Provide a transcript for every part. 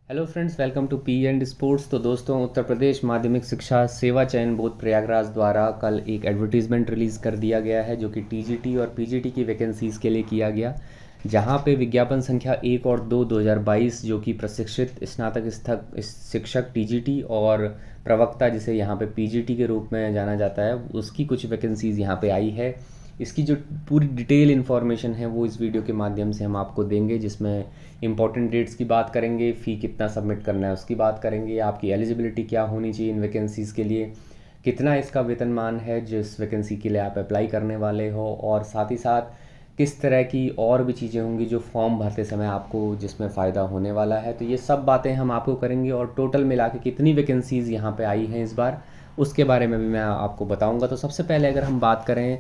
Hello friends, welcome to P and sports. तो दोस्तों, उत्तर प्रदेश माध्यमिक शिक्षा सेवा चयन बोर्ड प्रयागराज द्वारा कल एक एडवर्टीज़मेंट रिलीज़ कर दिया गया है जो कि टीजीटी और पीजीटी की वैकेंसीज़ के लिए किया गया, जहां पे विज्ञापन संख्या 1 और 2 2022 जो कि प्रशिक्षित स्नातक शिक्षक टीजीटी और प्रवक्ता जिसे यहाँ पे पीजीटी के रूप में जाना जाता है, उसकी कुछ वैकेंसीज़ यहाँ पे आई है। इसकी जो पूरी डिटेल इन्फॉर्मेशन है वो इस वीडियो के माध्यम से हम आपको देंगे, जिसमें इंपॉर्टेंट डेट्स की बात करेंगे, फ़ी कितना सबमिट करना है उसकी बात करेंगे, आपकी एलिजिबिलिटी क्या होनी चाहिए इन वैकेंसीज़ के लिए, कितना इसका वेतनमान है जिस वैकेंसी के लिए आप अप्लाई करने वाले हो, और साथ ही साथ किस तरह की और भी चीज़ें होंगी जो फॉर्म भरते समय आपको जिसमें फ़ायदा होने वाला है। तो ये सब बातें हम आपको करेंगे और टोटल मिला के कितनी वैकेंसीज़ यहाँ पे आई हैं इस बार, उसके बारे में भी मैं आपको बताऊँगा। तो सबसे पहले अगर हम बात करें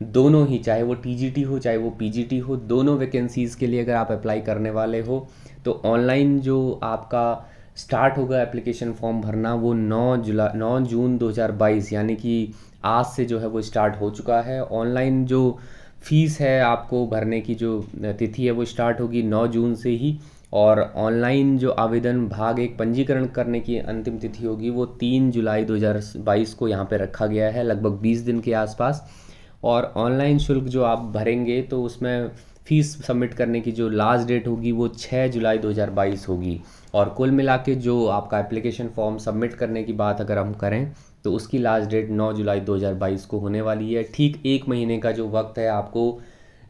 दोनों ही, चाहे वो टीजीटी हो चाहे वो पीजीटी हो, दोनों वैकेंसीज़ के लिए अगर आप अप्लाई करने वाले हो तो ऑनलाइन जो आपका स्टार्ट होगा एप्लीकेशन फॉर्म भरना वो 9 जून 2022 यानी कि आज से जो है वो स्टार्ट हो चुका है। ऑनलाइन जो फ़ीस है आपको भरने की जो तिथि है वो स्टार्ट होगी 9 जून से ही, और ऑनलाइन जो आवेदन भाग एक पंजीकरण करने की अंतिम तिथि होगी वो 3 जुलाई 2022 को यहाँ पे रखा गया है, लगभग 20 दिन के आसपास। और ऑनलाइन शुल्क जो आप भरेंगे तो उसमें फ़ीस सबमिट करने की जो लास्ट डेट होगी वो 6 जुलाई 2022 होगी। और कुल मिला के जो आपका एप्लीकेशन फॉर्म सबमिट करने की बात अगर हम करें तो उसकी लास्ट डेट 9 जुलाई 2022 को होने वाली है। ठीक एक महीने का जो वक्त है आपको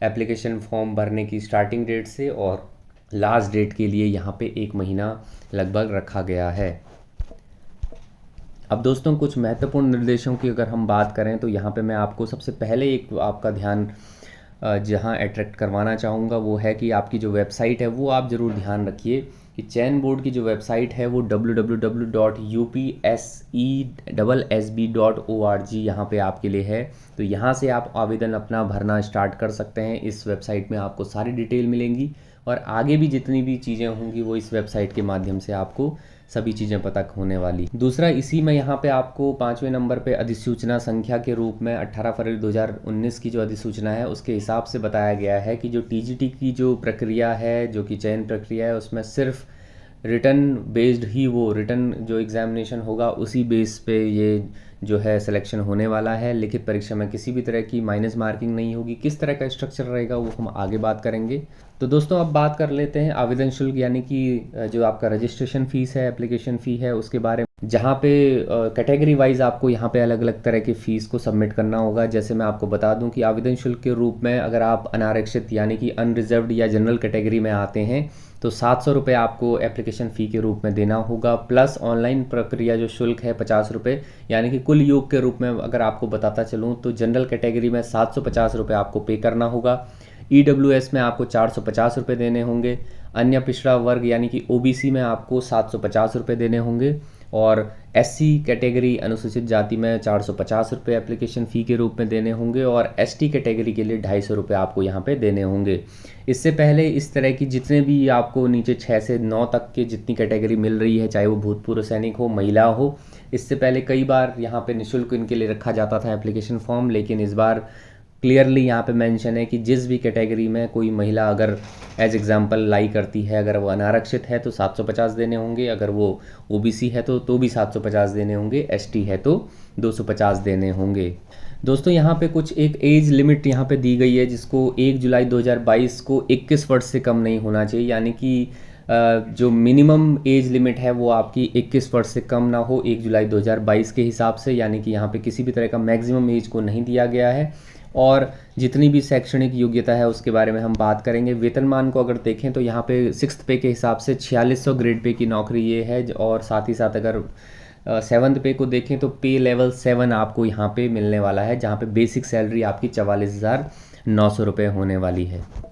एप्लीकेशन फॉर्म भरने की स्टार्टिंग डेट से, और लास्ट डेट के लिए यहाँ पे एक महीना लगभग रखा गया है। अब दोस्तों, कुछ महत्वपूर्ण निर्देशों की अगर हम बात करें तो यहाँ पे मैं आपको सबसे पहले एक आपका ध्यान जहाँ अट्रैक्ट करवाना चाहूँगा वो है कि आपकी जो वेबसाइट है वो आप ज़रूर ध्यान रखिए कि चयन बोर्ड की जो वेबसाइट है वो www.upsessb.org यहाँ पे आपके लिए है। तो यहाँ से आप आवेदन अपना भरना स्टार्ट कर सकते हैं। इस वेबसाइट में आपको सारी डिटेल मिलेंगी और आगे भी जितनी भी चीज़ें होंगी वो इस वेबसाइट के माध्यम से आपको सभी चीज़ें पता होने वाली। दूसरा, इसी में यहाँ पे आपको 5वें नंबर पे अधिसूचना संख्या के रूप में 18 फरवरी 2019 की जो अधिसूचना है उसके हिसाब से बताया गया है कि जो टीजीटी की जो प्रक्रिया है, जो कि चयन प्रक्रिया है, उसमें सिर्फ रिटन बेस्ड ही, वो रिटन जो एग्ज़ामिनेशन होगा उसी बेस पे ये जो है सिलेक्शन होने वाला है। लिखित परीक्षा में किसी भी तरह की माइनस मार्किंग नहीं होगी। किस तरह का स्ट्रक्चर रहेगा वो हम आगे बात करेंगे। तो दोस्तों, अब बात कर लेते हैं आवेदन शुल्क यानी कि जो आपका रजिस्ट्रेशन फ़ीस है, एप्लीकेशन फ़ी है, उसके बारे में, जहाँ पे कैटेगरी वाइज आपको यहाँ पे अलग अलग तरह की फ़ीस को सबमिट करना होगा। जैसे मैं आपको बता दूं कि आवेदन शुल्क के रूप में अगर आप अनारक्षित यानी कि अनरिजर्व्ड या जनरल कैटेगरी में आते हैं तो 700 रुपये आपको एप्लीकेशन फ़ी के रूप में देना होगा, प्लस ऑनलाइन प्रक्रिया जो शुल्क है 50 रुपये, यानी कि कुल योग के रूप में अगर आपको बताता चलूँ तो जनरल कैटेगरी में 750 रुपये आपको पे करना होगा, ईडब्ल्यूएस में आपको 450 रुपये देने होंगे, अन्य पिछड़ा वर्ग यानी कि ओबीसी में आपको 750 रुपये देने होंगे, और एससी कैटेगरी अनुसूचित जाति में 450 रुपये एप्लीकेशन फ़ी के रूप में देने होंगे, और एसटी कैटेगरी के लिए 250 रुपये आपको यहाँ पे देने होंगे। इससे पहले इस तरह की जितने भी आपको नीचे 6 से 9 तक के जितनी कैटेगरी मिल रही है, चाहे वो भूतपूर्व सैनिक हो, महिला हो, इससे पहले कई बार यहाँ पे निःशुल्क इनके लिए रखा जाता था एप्लीकेशन फॉर्म, लेकिन इस बार क्लियरली यहाँ पे मेंशन है कि जिस भी कैटेगरी में कोई महिला अगर एज एग्जांपल लाई करती है, अगर वो अनारक्षित है तो 750 देने होंगे, अगर वो ओबीसी है तो भी 750 देने होंगे, एसटी है तो 250 देने होंगे। दोस्तों, यहाँ पे कुछ एक एज लिमिट यहाँ पे दी गई है जिसको 1 जुलाई 2022 को 21 वर्ष से कम नहीं होना चाहिए, यानी कि जो मिनिमम एज लिमिट है वो आपकी 21 वर्ष से कम ना हो 1 जुलाई 2022 के हिसाब से, यानी कि यहाँ पे किसी भी तरह का मैक्सिमम एज को नहीं दिया गया है। और जितनी भी शैक्षणिक योग्यता है उसके बारे में हम बात करेंगे। वेतनमान को अगर देखें तो यहाँ पे 6th पे के हिसाब से 4600 ग्रेड पे की नौकरी ये है, और साथ ही साथ अगर 7th पे को देखें तो पे लेवल 7 आपको यहाँ पे मिलने वाला है, जहाँ पे बेसिक सैलरी आपकी 44,900 रुपये होने वाली है।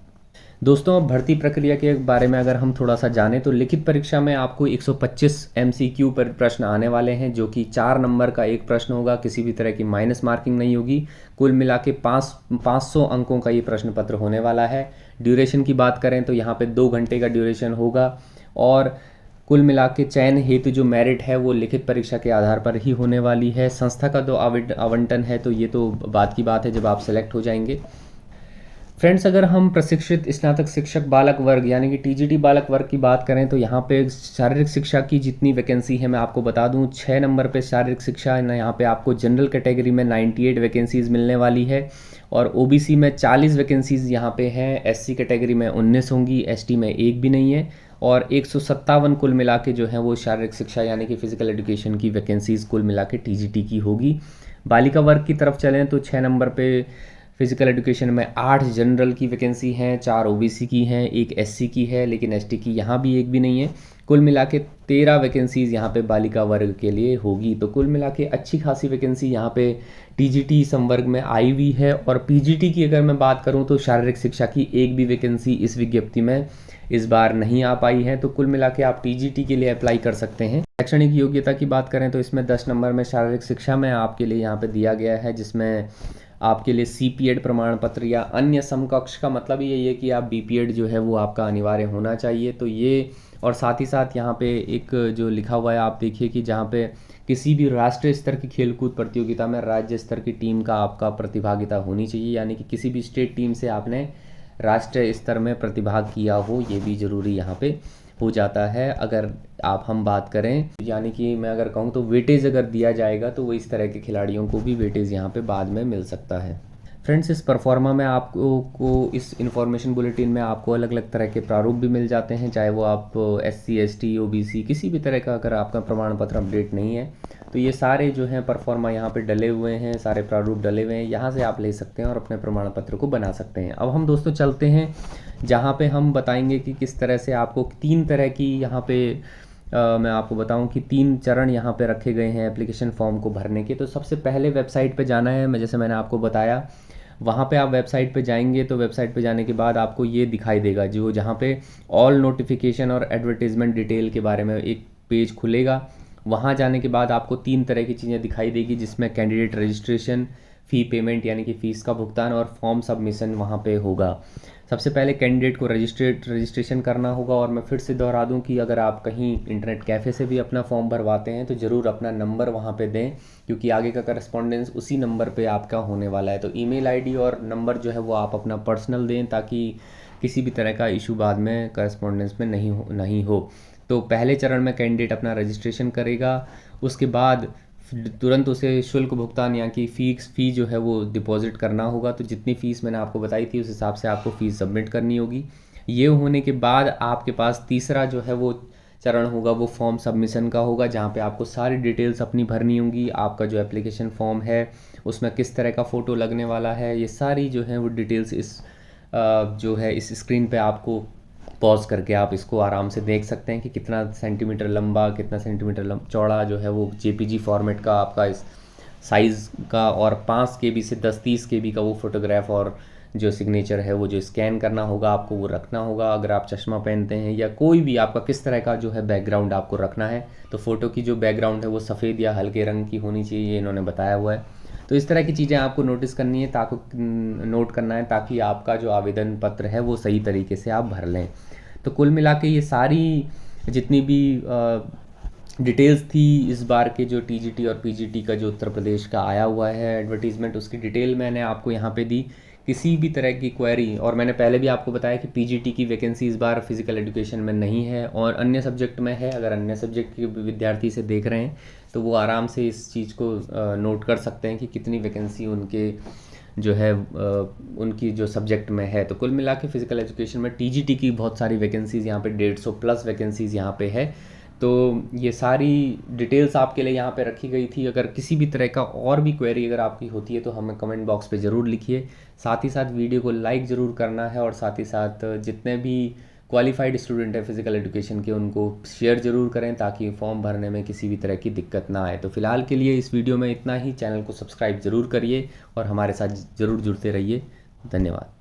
दोस्तों, अब भर्ती प्रक्रिया के बारे में अगर हम थोड़ा सा जानें तो लिखित परीक्षा में आपको 125 एमसीक्यू पर प्रश्न आने वाले हैं, जो कि 4 नंबर का एक प्रश्न होगा, किसी भी तरह की माइनस मार्किंग नहीं होगी। कुल मिला के 500 अंकों का ये प्रश्न पत्र होने वाला है। ड्यूरेशन की बात करें तो यहाँ पे 2 घंटे का ड्यूरेशन होगा, और कुल मिला के चयन हेतु जो मेरिट है वो लिखित परीक्षा के आधार पर ही होने वाली है। संस्था का जो आवंटन है तो ये तो बात की बात है जब आप सेलेक्ट हो जाएंगे। फ्रेंड्स, अगर हम प्रशिक्षित स्नातक शिक्षक बालक वर्ग यानी कि टीजीटी बालक वर्ग की बात करें तो यहाँ पे शारीरिक शिक्षा की जितनी वैकेंसी है मैं आपको बता दूँ, 6 नंबर पे शारीरिक शिक्षा है। यहाँ पे आपको जनरल कैटेगरी में 98 वैकेंसीज़ मिलने वाली है और ओबीसी में 40 वैकेंसीज़ यहाँ पे हैं, एससी कैटेगरी में 19 होंगी, एसटी में एक भी नहीं है और 157 कुल मिला के जो है वो शारीरिक शिक्षा यानी कि फिजिकल एजुकेशन की वैकेंसीज़ कुल मिला के टीजीटी की होगी। बालिका वर्ग की तरफ चलें तो 6 नंबर पे फिजिकल एजुकेशन में 8 जनरल की वैकेंसी हैं, 4 ओबीसी की हैं, एक एससी की है, लेकिन एसटी की यहाँ भी एक भी नहीं है। कुल मिला के 13 वैकेंसीज़ यहाँ पे बालिका वर्ग के लिए होगी। तो कुल मिला के अच्छी खासी वैकेंसी यहाँ पे टीजीटी संवर्ग में आई हुई है। और पीजीटी की अगर मैं बात करूँ तो शारीरिक शिक्षा की एक भी वैकेंसी इस विज्ञप्ति में इस बार नहीं आ पाई है। तो कुल मिला के आप टीजीटी के लिए अप्लाई कर सकते हैं। शैक्षणिक योग्यता की बात करें तो इसमें 10 नंबर में शारीरिक शिक्षा में आपके लिए यहाँ पे दिया गया है, जिसमें आपके लिए सीपीएड प्रमाण पत्र या अन्य समकक्ष का मतलब यही है कि आप बीपीएड जो है वो आपका अनिवार्य होना चाहिए। तो ये और साथ ही साथ यहाँ पे एक जो लिखा हुआ है आप देखिए कि जहाँ पे किसी भी राष्ट्रीय स्तर की खेलकूद प्रतियोगिता में राज्य स्तर की टीम का आपका प्रतिभागिता होनी चाहिए, यानी कि किसी भी स्टेट टीम से आपने राष्ट्रीय स्तर में प्रतिभाग किया हो, ये भी ज़रूरी यहाँ पे हो जाता है। अगर हम बात करें यानी कि मैं अगर कहूँ तो वेटेज अगर दिया जाएगा तो वो इस तरह के खिलाड़ियों को भी वेटेज यहाँ पे बाद में मिल सकता है। फ्रेंड्स, इस परफॉर्मा में आपको इस इन्फॉर्मेशन बुलेटिन में आपको अलग अलग तरह के प्रारूप भी मिल जाते हैं, चाहे वो आप एससी एसटी ओबीसी किसी भी तरह का अगर आपका प्रमाण पत्र अपडेट नहीं है तो ये सारे जो हैं परफॉर्मा यहाँ पे डले हुए हैं, सारे प्रारूप डले हुए हैं, यहाँ से आप ले सकते हैं और अपने प्रमाण पत्र को बना सकते हैं। अब हम दोस्तों चलते हैं जहाँ पे हम बताएंगे कि किस तरह से आपको 3 तरह की यहाँ पे मैं आपको बताऊं कि 3 चरण यहाँ पे रखे गए हैं एप्लीकेशन फॉर्म को भरने के। तो सबसे पहले वेबसाइट पे जाना है, जैसे मैंने आपको बताया वहाँ पे आप वेबसाइट पे जाएंगे तो वेबसाइट पे जाने के बाद आपको ये दिखाई देगा जो जहाँ पे ऑल नोटिफिकेशन और एडवर्टीज़मेंट डिटेल के बारे में एक पेज खुलेगा। वहाँ जाने के बाद आपको 3 तरह की चीज़ें दिखाई देगी, जिसमें कैंडिडेट रजिस्ट्रेशन, फ़ी पेमेंट यानी कि फ़ीस का भुगतान और फॉर्म सबमिशन वहाँ पे होगा। सबसे पहले कैंडिडेट को रजिस्ट्रेशन करना होगा और मैं फिर से दोहरा दूं कि अगर आप कहीं इंटरनेट कैफ़े से भी अपना फॉर्म भरवाते हैं तो ज़रूर अपना नंबर वहाँ पे दें, क्योंकि आगे का करस्पॉन्डेंस उसी नंबर पे आपका होने वाला है। तो ईमेल आईडी और नंबर जो है वो आप अपना पर्सनल दें ताकि किसी भी तरह का इशू बाद में करस्पॉन्डेंस में नहीं हो। तो पहले चरण में कैंडिडेट अपना रजिस्ट्रेशन करेगा, उसके बाद तुरंत उसे शुल्क भुगतान या कि फ़ी जो है वो डिपॉजिट करना होगा। तो जितनी फ़ीस मैंने आपको बताई थी उस हिसाब से आपको फ़ीस सबमिट करनी होगी। ये होने के बाद आपके पास तीसरा जो है वो चरण होगा वो फॉर्म सबमिशन का होगा, जहाँ पे आपको सारी डिटेल्स अपनी भरनी होंगी। आपका जो एप्लीकेशन फॉर्म है उसमें किस तरह का फ़ोटो लगने वाला है, ये सारी जो है वो डिटेल्स जो है इस स्क्रीन पे आपको पॉज करके आप इसको आराम से देख सकते हैं कि कितना सेंटीमीटर लंबा, कितना सेंटीमीटर चौड़ा जो है वो जेपीजी फॉर्मेट का आपका इस साइज़ का और 5 KB से 10-30 KB का वो फोटोग्राफ और जो सिग्नेचर है वो जो स्कैन करना होगा आपको वो रखना होगा। अगर आप चश्मा पहनते हैं या कोई भी आपका किस तरह का जो है बैकग्राउंड आपको रखना है, तो फ़ोटो की जो बैकग्राउंड है वो सफ़ेद या हल्के रंग की होनी चाहिए, ये इन्होंने बताया हुआ है। तो इस तरह की चीज़ें आपको नोटिस करनी है, नोट करना है ताकि आपका जो आवेदन पत्र है वो सही तरीके से आप भर लें। तो कुल मिला के ये सारी जितनी भी डिटेल्स थी इस बार के जो टीजीटी और पीजीटी का जो उत्तर प्रदेश का आया हुआ है एडवर्टीज़मेंट, उसकी डिटेल मैंने आपको यहाँ पे दी। किसी भी तरह की क्वेरी, और मैंने पहले भी आपको बताया कि पीजीटी की वैकेंसी इस बार फिजिकल एजुकेशन में नहीं है और अन्य सब्जेक्ट में है। अगर अन्य सब्जेक्ट के विद्यार्थी से देख रहे हैं तो वो आराम से इस चीज़ को नोट कर सकते हैं कि कितनी वैकेंसी उनके जो है उनकी जो सब्जेक्ट में है। तो कुल मिला के फिजिकल एजुकेशन में टीजीटी की बहुत सारी वैकेंसीज़ यहाँ पे 150 प्लस वैकेंसीज़ यहाँ पे है। तो ये सारी डिटेल्स आपके लिए यहाँ पे रखी गई थी। अगर किसी भी तरह का और भी क्वेरी अगर आपकी होती है तो हमें कमेंट बॉक्स पे ज़रूर लिखिए। साथ ही साथ वीडियो को लाइक ज़रूर करना है और साथ ही साथ जितने भी क्वालिफाइड स्टूडेंट है फिजिकल एजुकेशन के उनको शेयर ज़रूर करें ताकि फॉर्म भरने में किसी भी तरह की दिक्कत ना आए। तो फिलहाल के लिए इस वीडियो में इतना ही। चैनल को सब्सक्राइब ज़रूर करिए और हमारे साथ ज़रूर जुड़ते रहिए। धन्यवाद।